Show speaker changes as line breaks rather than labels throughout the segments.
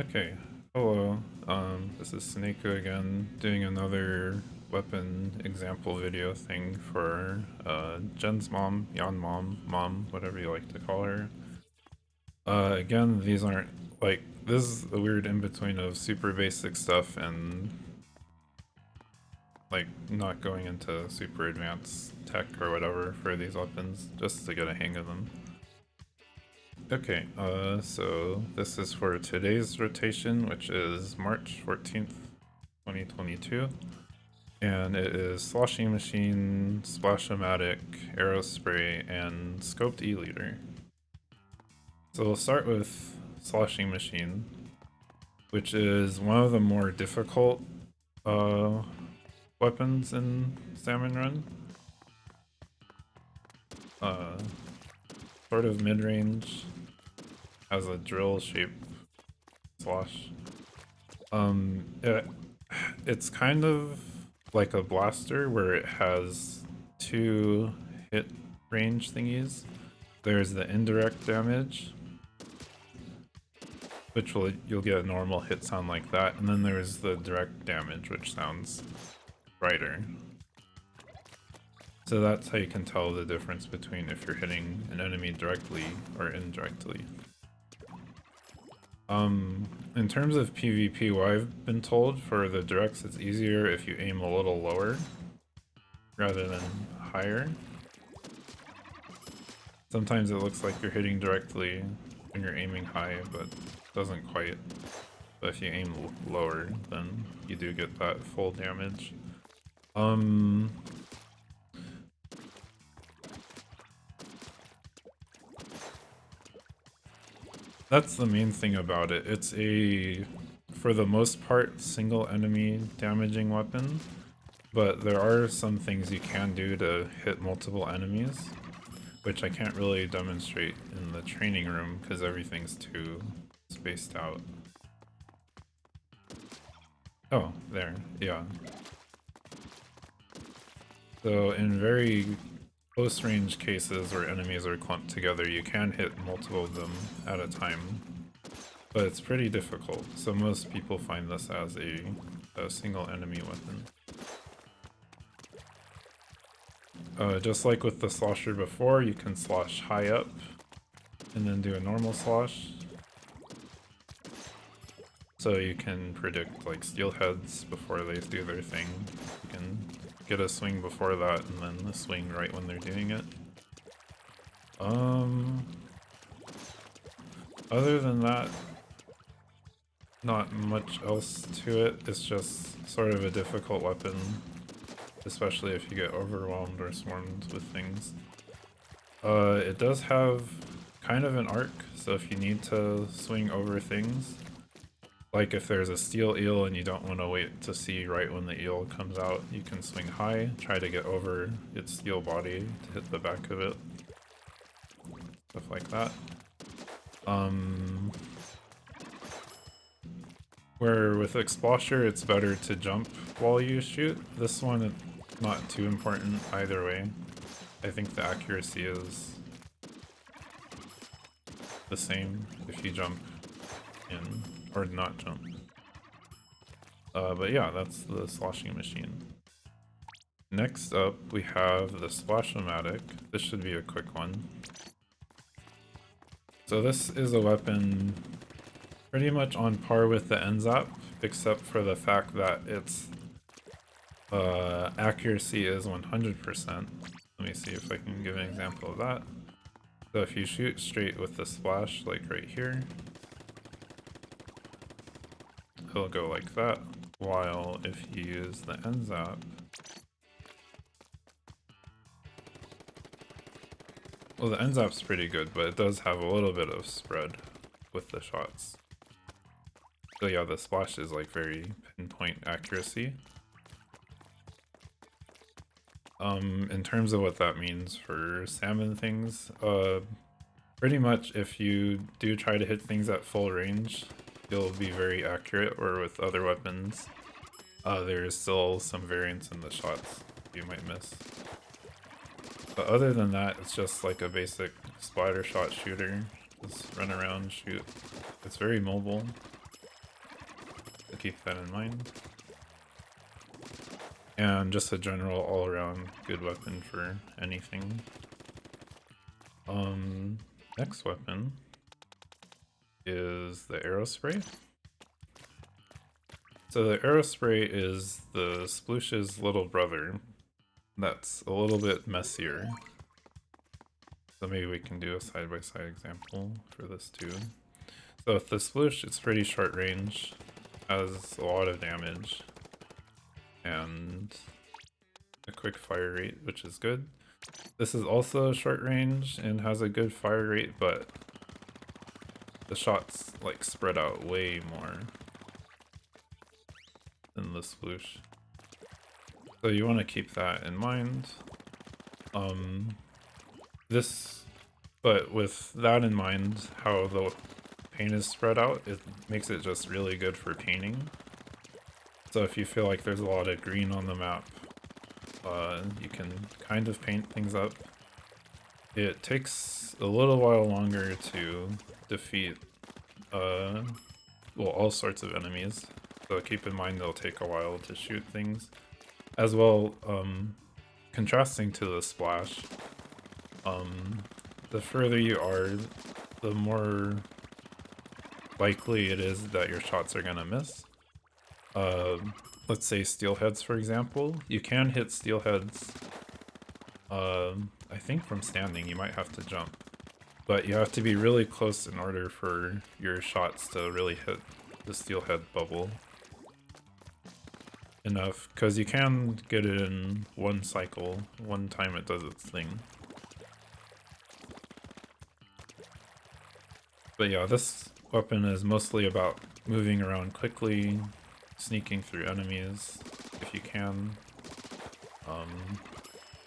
Okay, hello. This is Snako again, doing another weapon example video thing for Jen's mom, Yan mom, whatever you like to call her. Again, these aren't like this is a weird in between of super basic stuff and like not going into super advanced tech or whatever for these weapons, just to get a hang of them. Okay, so this is for today's rotation, which is March 14th, 2022. And it is Sloshing Machine, Splashomatic, Aerospray, and Scoped E-Leader. So we'll start with Sloshing Machine, which is one of the more difficult uh, weapons in Salmon Run. Uh, sort of mid-range, has a drill shape slosh. It's kind of like a blaster where it has two hit range thingies. There's the indirect damage, which you'll get a normal hit sound like that, and then there's the direct damage, which sounds brighter. So that's how you can tell the difference between if you're hitting an enemy directly or indirectly. In terms of PvP, what I've been told for the directs, it's easier if you aim a little lower rather than higher. Sometimes it looks like you're hitting directly when you're aiming high, but doesn't quite. But if you aim lower, then you do get that full damage. That's the main thing about it. It's a, for the most part, single enemy damaging weapon, but there are some things you can do to hit multiple enemies, which I can't really demonstrate in the training room because everything's too spaced out. Oh, there, yeah. So in very close range cases where enemies are clumped together, you can hit multiple of them at a time, but it's pretty difficult. So most people find this as a single enemy weapon. Just like with the slosher before, you can slosh high up and then do a normal slosh. So you can predict like steelheads before they do their thing. You can get a swing before that and then a swing right when they're doing it. Other than that, not much else to it. It's just sort of a difficult weapon, especially if you get overwhelmed or swarmed with things. It does have kind of an arc, so if you need to swing over things, like if there's a steel eel and you don't want to wait to see right when the eel comes out, you can swing high, try to get over its steel body to hit the back of it. Stuff like that. Where with Explosher it's better to jump while you shoot. This one, it's not too important either way. I think the accuracy is the same if you jump in or not jump. But yeah, that's the Sloshing Machine. Next up, we have the Splashomatic. This should be a quick one. So this is a weapon pretty much on par with the NZAP, except for the fact that its accuracy is 100%. Let me see if I can give an example of that. So if you shoot straight with the splash, like right here, it'll go like that, while if you use the NZAP, well, the NZAP's pretty good, but it does have a little bit of spread with the shots. So yeah, the splash is like very pinpoint accuracy. In terms of what that means for salmon things, pretty much if you do try to hit things at full range, you'll be very accurate, or with other weapons, there's still some variance in the shots you might miss. But other than that, it's just like a basic splatter shot shooter. Just run around, shoot. It's very mobile. keep that in mind. And just a general all-around good weapon for anything. Next weapon is the Aerospray. So the Aerospray is the Sploosh's little brother that's a little bit messier. So maybe we can do a side-by-side example for this too. So with the Sploosh, it's pretty short range, has a lot of damage, and a quick fire rate, which is good. This is also short range and has a good fire rate, but the shots like spread out way more than the Sploosh. So you want to keep that in mind. But with that in mind, how the paint is spread out, it makes it just really good for painting. So if you feel like there's a lot of green on the map, you can kind of paint things up. It takes a little while longer to defeat well, all sorts of enemies, so keep in mind they'll take a while to shoot things. As well, contrasting to the Splash, the further you are, the more likely it is that your shots are gonna miss. Let's say steelheads, for example. You can hit steelheads, I think from standing. You might have to jump, but you have to be really close in order for your shots to really hit the steelhead bubble enough, because you can get it in one cycle, one time it does its thing. But yeah, this weapon is mostly about moving around quickly, sneaking through enemies if you can.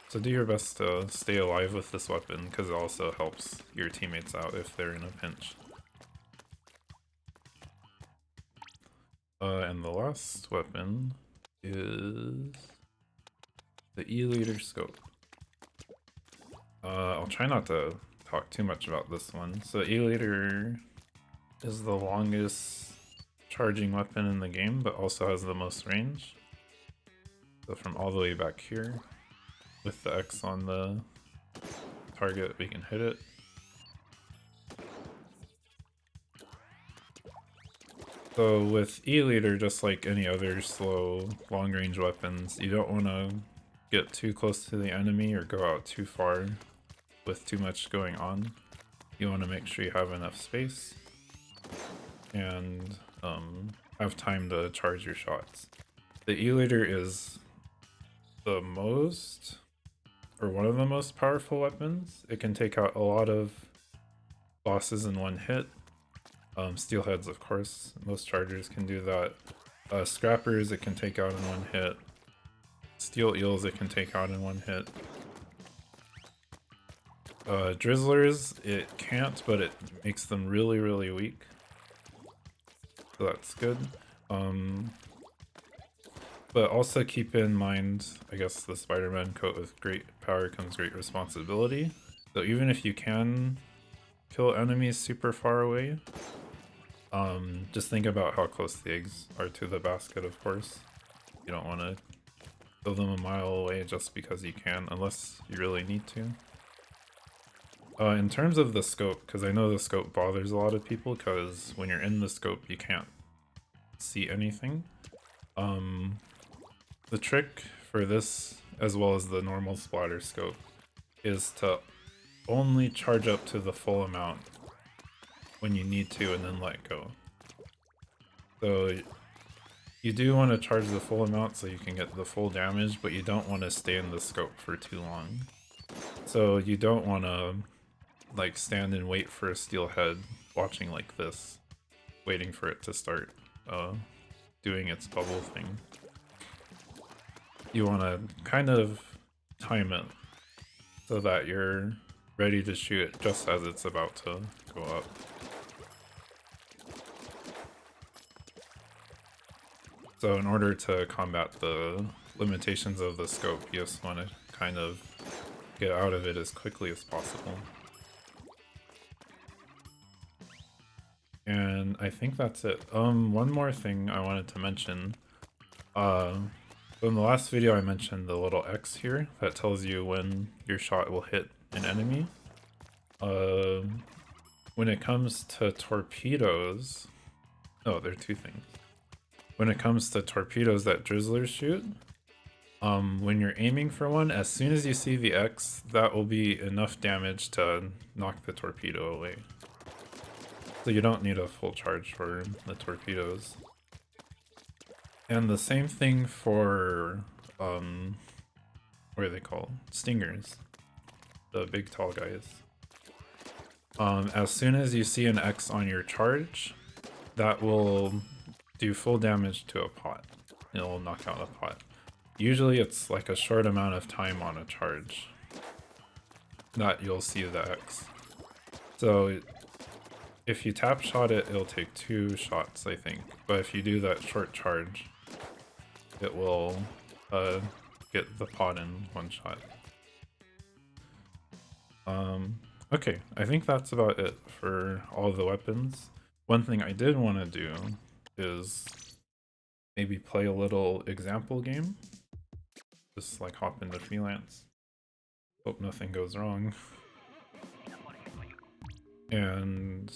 So do your best to stay alive with this weapon, because it also helps your teammates out if they're in a pinch. And the last weapon is the E-liter scope. I'll try not to talk too much about this one. So E-liter is the longest charging weapon in the game, but also has the most range. So from all the way back here, with the X on the target, we can hit it. So with E-liter, just like any other slow, long-range weapons, you don't want to get too close to the enemy or go out too far with too much going on. You want to make sure you have enough space and have time to charge your shots. The E-liter is the most, or one of the most powerful weapons. It can take out a lot of bosses in one hit. Steelheads, of course, most chargers can do that. Scrappers, it can take out in one hit. Steel eels, it can take out in one hit. Drizzlers, it can't, but it makes them really, really weak. So that's good. But also keep in mind, I guess the Spider-Man quote, with great power comes great responsibility. So even if you can kill enemies super far away, just think about how close the eggs are to the basket, of course. You don't want to kill them a mile away just because you can, unless you really need to. In terms of the scope, because I know the scope bothers a lot of people, because when you're in the scope you can't see anything. The trick for this, as well as the normal splatter scope, is to only charge up to the full amount when you need to and then let go. So you do want to charge the full amount so you can get the full damage, but you don't want to stay in the scope for too long. So you don't want to like stand and wait for a steelhead watching like this, waiting for it to start doing its bubble thing. You want to kind of time it so that you're ready to shoot it just as it's about to go up. So in order to combat the limitations of the scope, you just want to kind of get out of it as quickly as possible. And I think that's it. One more thing I wanted to mention. Uh, in the last video I mentioned the little X here that tells you when your shot will hit an enemy. When it comes to torpedoes, oh, there are two things. When it comes to torpedoes that drizzlers shoot, when you're aiming for one, as soon as you see the X, that will be enough damage to knock the torpedo away. So you don't need a full charge for the torpedoes. And the same thing for, what are they called? Stingers. The big tall guys. As soon as you see an X on your charge, that will do full damage to a pot. It'll knock out a pot. Usually it's like a short amount of time on a charge that you'll see the X. So if you tap shot it, it'll take 2 shots, I think. But if you do that short charge, it will get the pot in 1 shot. Okay, I think that's about it for all the weapons. One thing I did want to do is maybe play a little example game. Just like hop into freelance. Hope nothing goes wrong. And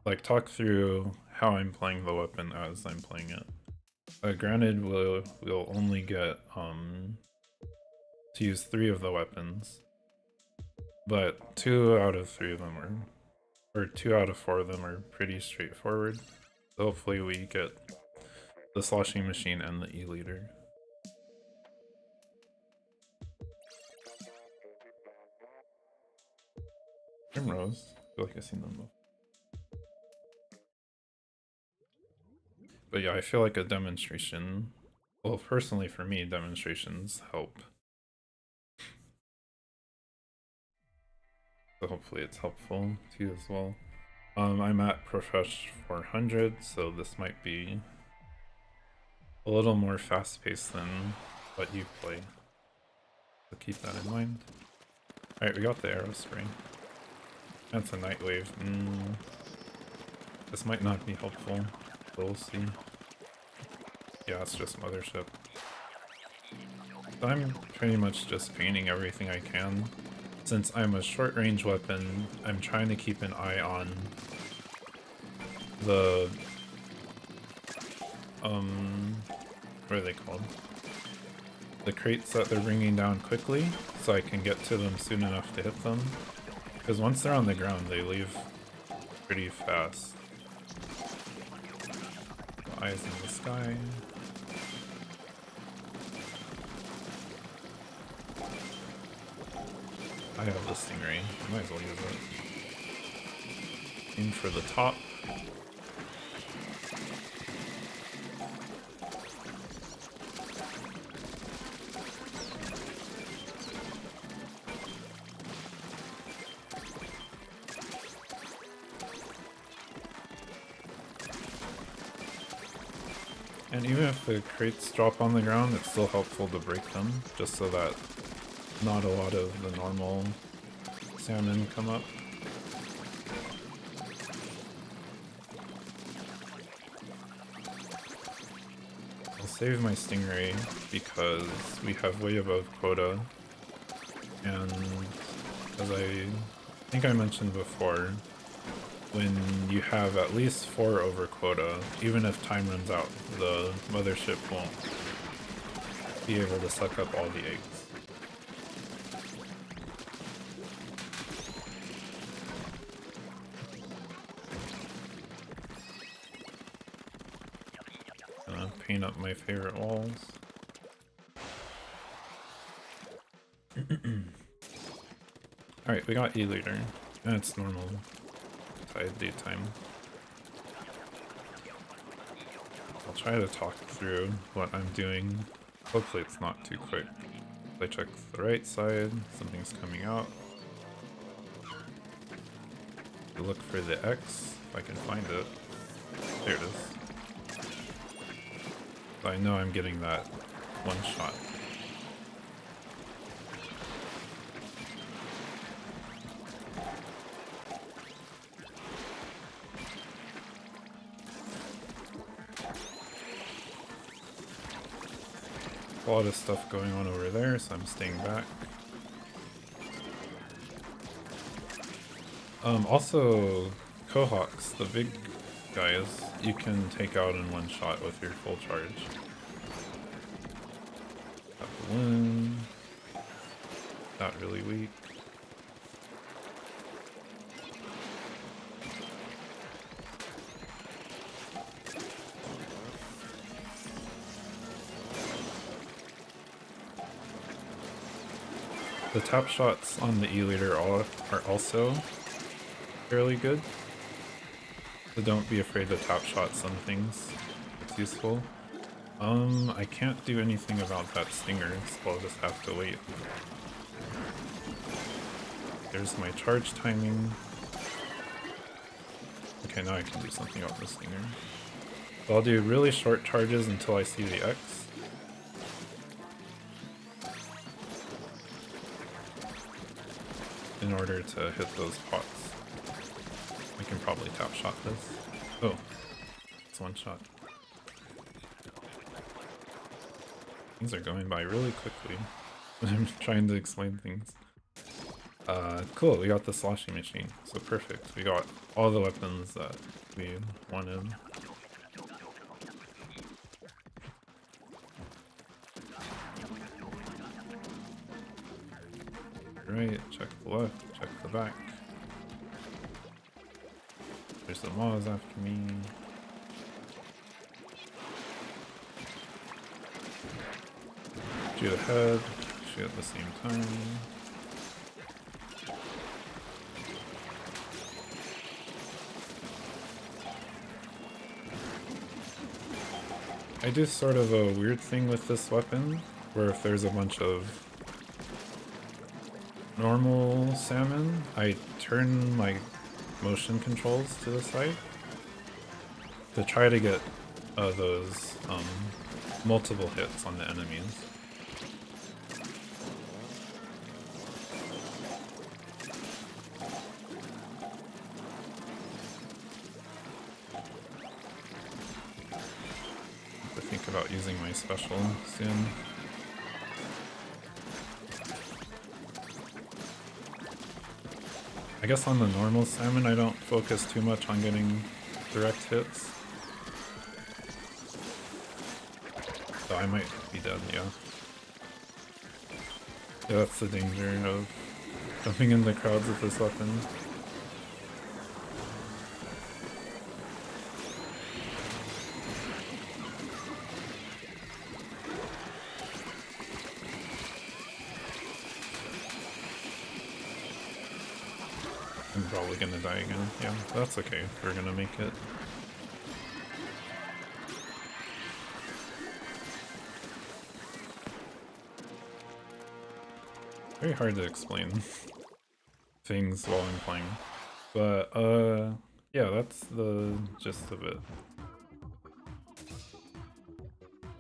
like talk through how I'm playing the weapon as I'm playing it. Granted, we'll only get to use 3 of the weapons, but 2 out of 3 of them or 2 out of 4 of them are pretty straightforward. So hopefully we get the Sloshing Machine and the E-Leader. Primrose? I feel like I've seen them both. But yeah, I feel like a demonstration, well, personally for me, demonstrations help. So hopefully it's helpful to you as well. I'm at Profesh 400, so this might be a little more fast-paced than what you play. So keep that in mind. Alright, we got the Aerospray. That's a night wave. This might not be helpful, but we'll see. Yeah, it's just Mothership. So I'm pretty much just painting everything I can. Since I'm a short-range weapon, I'm trying to keep an eye on the what are they called? The crates that they're bringing down quickly, so I can get to them soon enough to hit them. Because once they're on the ground, they leave pretty fast. Eyes in the sky. I have the Stingray. Might as well use it. Aim for the top. And even if the crates drop on the ground, it's still helpful to break them, just so that not a lot of the normal salmon come up. I'll save my Stingray because we have way above quota, and as I think I mentioned before, when you have at least 4 over quota, even if time runs out, the mothership won't be able to suck up all the eggs. Gonna paint up my favorite walls. Alright, we got E-Leader. That's normal. Daytime. I'll try to talk through what I'm doing. Hopefully it's not too quick. I check the right side, something's coming out. I look for the X, if I can find it. There it is. So I know I'm getting that 1 shot. a lot of stuff going on over there, so I'm staying back. Also, Cohawks, the big guys, you can take out in one shot with your full charge. Got the one. Not really weak. The tap shots on the E-Leader are also fairly good. So don't be afraid to tap shot some things. It's useful. I can't do anything about that stinger, so I'll just have to wait. There's my charge timing. Okay, now I can do something about the stinger. So I'll do really short charges until I see the X. In order to hit those pots. I can probably tap shot this. Oh, it's one shot. Things are going by really quickly. I'm trying to explain things. Cool, we got the Sloshing Machine, so perfect. We got all the weapons that we wanted. Right, check the left, check the back. There's the Maws after me. Shoot ahead, shoot at the same time. I do sort of a weird thing with this weapon, where if there's a bunch of normal salmon, I turn my motion controls to the side to try to get those multiple hits on the enemies. I think about using my special soon. I guess on the normal salmon I don't focus too much on getting direct hits. So I might be dead, yeah. Yeah, that's the danger of jumping into crowds with this weapon. I'm probably gonna die again. Yeah, that's okay. We're gonna make it. Very hard to explain things while I'm playing. But, yeah, that's the gist of it.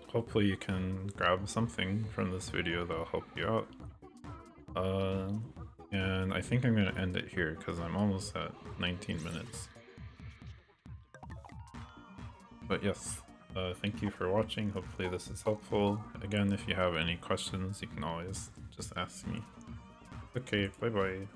Hopefully you can grab something from this video that'll help you out. And I think I'm gonna end it here because I'm almost at 19 minutes. But yes, thank you for watching. Hopefully this is helpful. Again, if you have any questions, you can always just ask me. Okay, bye bye.